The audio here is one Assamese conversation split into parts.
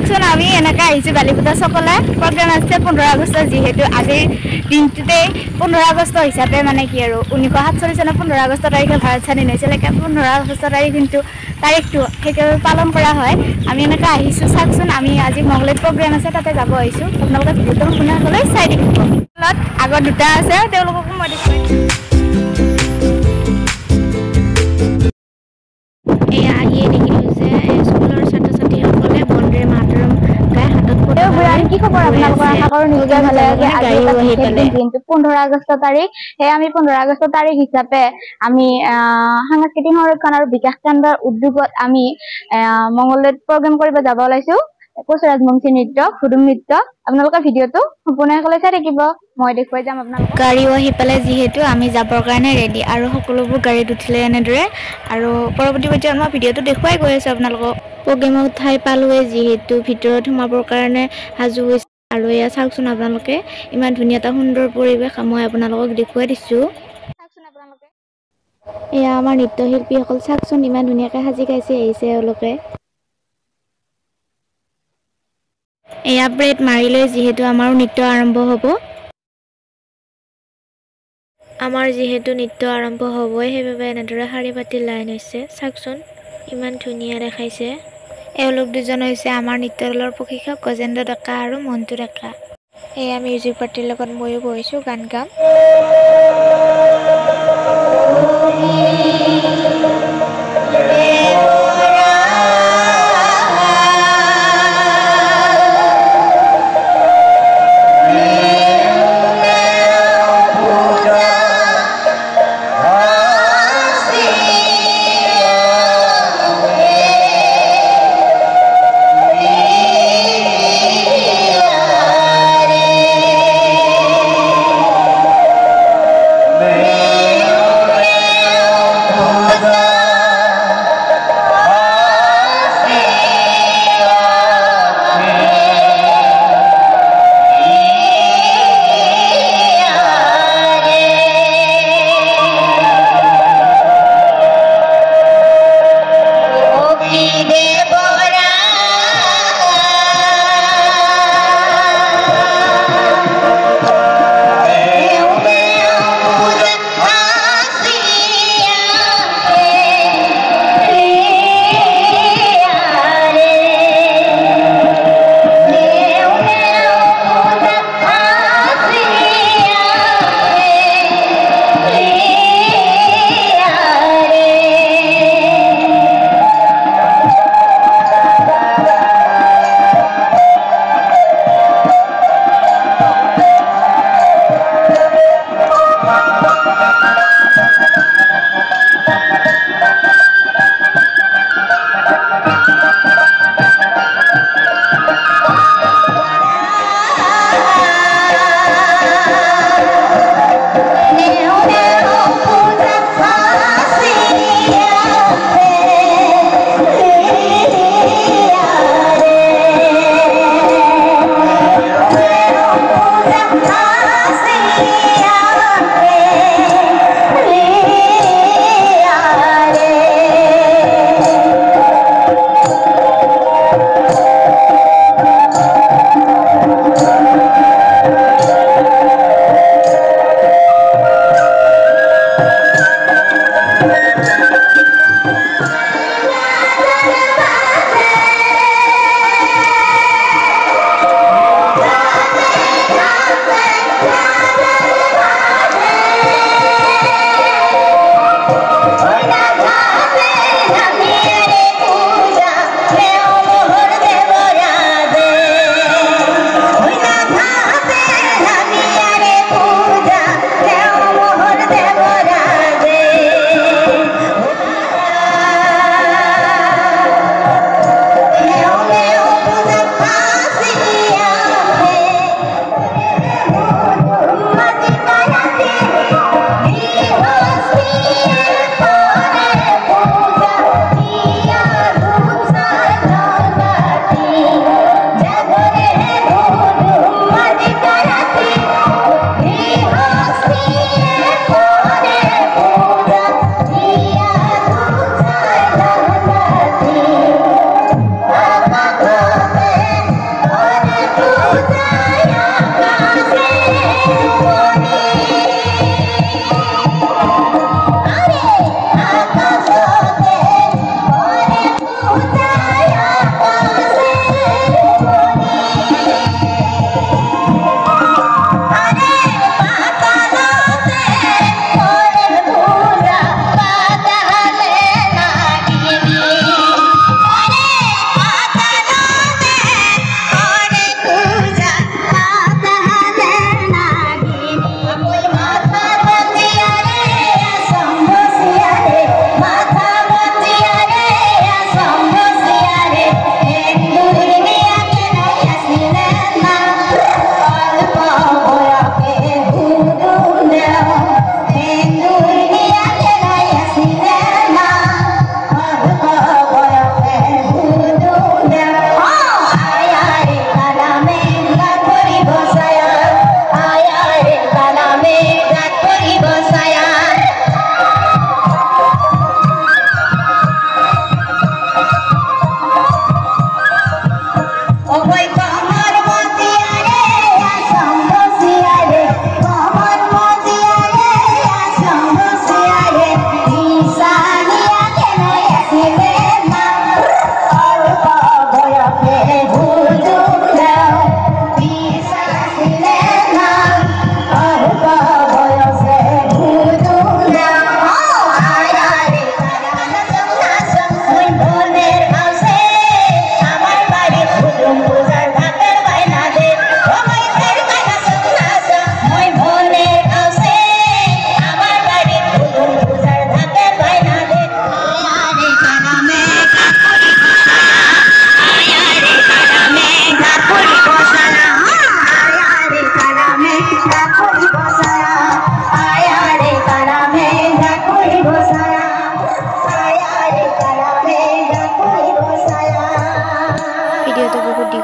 চোন আমি এনেকৈ আহিছোঁ বালিপুতা চকলে প্ৰগ্ৰেম আছে 15 আগষ্ট যিহেতু আজিৰ দিনটোতেই 15 আগষ্ট হিচাপে মানে কি আৰু 1947 চনৰ 15 আগষ্ট তাৰিখে ভাৰত স্বাধীন হৈছিল। 15 আগষ্ট তাৰিখটো সেইকাৰণে পালন কৰা হয়। আমি এনেকৈ আহিছোঁ চাওকচোন আমি আজি মংগলদৈত প্ৰগ্ৰেম আছে তাতে যাব আহিছোঁ। আপোনালোকে ভিডিঅ'টো সম্পূৰ্ণকৈ চাই থাকিব। আগত দুটা আছে তেওঁলোককো মই দেখুৱাই দিম। এয়া আহিয়ে দেখিলোঁ যে স্কুলৰ ছাত্ৰ ছাত্ৰীসকলে বন্দে মাতৰম গাই হাতত কি খবৰ আপোনালোকৰ? আশা কৰোঁ নিশ্চয় ভালে আছে। আজি এটা বিশেষ দিন যিহেতু 15 আগষ্ট তাৰিখ। সেয়ে আমি 15 আগষ্ট তাৰিখ হিচাপে আমি সাংস্কৃতিক সংৰক্ষণ আৰু বিকাশ কেন্দ্ৰৰ উদ্যোগত আমি মংগলদৈত প্ৰগ্ৰেম কৰিব যাব ওলাইছোঁ। কোচ ৰাজবংশী নৃত্য, হুদুম নৃত্য। আপোনালোকে ভিডিঅ'টো সম্পূৰ্ণকৈ চাই থাকিব। মই দেখুৱাই যাম আপোনালোকক। গাড়ীও আহি পালে যিহেতু আমি যাবৰ কাৰণে ৰেডি আৰু সকলোবোৰ গাড়ীত উঠিলে এনেদৰে আৰু পৰৱৰ্তী পৰ্যায়ত মই ভিডিঅ'টো দেখুৱাই গৈ আছোঁ আপোনালোকক। প্ৰগ্ৰেমৰ ঠাই পালোৱে যিহেতু ভিতৰত সোমাবৰ কাৰণে সাজু হৈছে আৰু এয়া চাওকচোন আপোনালোকে ইমান ধুনীয়া এটা সুন্দৰ পৰিৱেশ মই আপোনালোকক দেখুৱাই দিছোঁ। এয়া আমাৰ নৃত্যশিল্পীসকল চাওকচোন ইমান ধুনীয়াকৈ সাজি কাচি আহিছে এওঁলোকে। এয়া ব্ৰেড মাৰিলৈ যিহেতু আমাৰো নৃত্য আৰম্ভ হ'ব। আমাৰ যিহেতু নৃত্য আৰম্ভ হ'বই সেইবাবে এনেদৰে শাৰী পাতি লাইন হৈছে চাওকচোন ইমান ধুনীয়া দেখাইছে। এওঁলোক দুজন হৈছে আমাৰ নৃত্য দলৰ প্ৰশিক্ষক গজেন্দ্ৰ ডেকা আৰু মন্টু ডেকা। এয়া মিউজিক পাৰ্টিৰ লগত ময়ো বহিছোঁ গান গাম।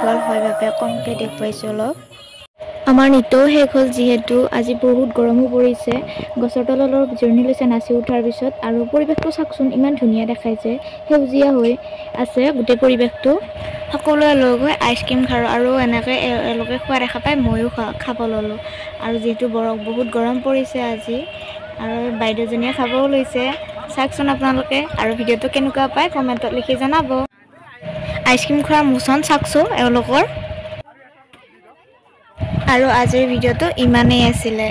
দীঘল হয় বাবে কমকৈ দেখুৱাইছোঁ অলপ। আমাৰ নৃত্যও শেষ হ'ল যিহেতু আজি বহুত গৰমো পৰিছে। গছৰ তলত অলপ জিৰণি লৈছে নাচি উঠাৰ পিছত। আৰু পৰিৱেশটো চাওকচোন ইমান ধুনীয়া দেখাইছে, সেউজীয়া হৈ আছে গোটেই পৰিৱেশটো। সকলোৱে লগ হৈ আইচক্ৰীম খাওঁ আৰু এনেকৈ এওঁলোকে খোৱা দেখা পাই ময়ো খাব ল'লোঁ। আৰু যিহেতু বহুত গৰম পৰিছে আজি আৰু বাইদেউজনীয়ে খাবও লৈছে, চাওকচোন আপোনালোকে। আৰু ভিডিঅ'টো কেনেকুৱা পায় কমেণ্টত লিখি জনাব। আইচক্ৰীম খোৱাৰ মোচন চাওকচোন এওঁলোকৰ। আৰু আজিৰ ভিডিঅ'টো ইমানেই আছিলে।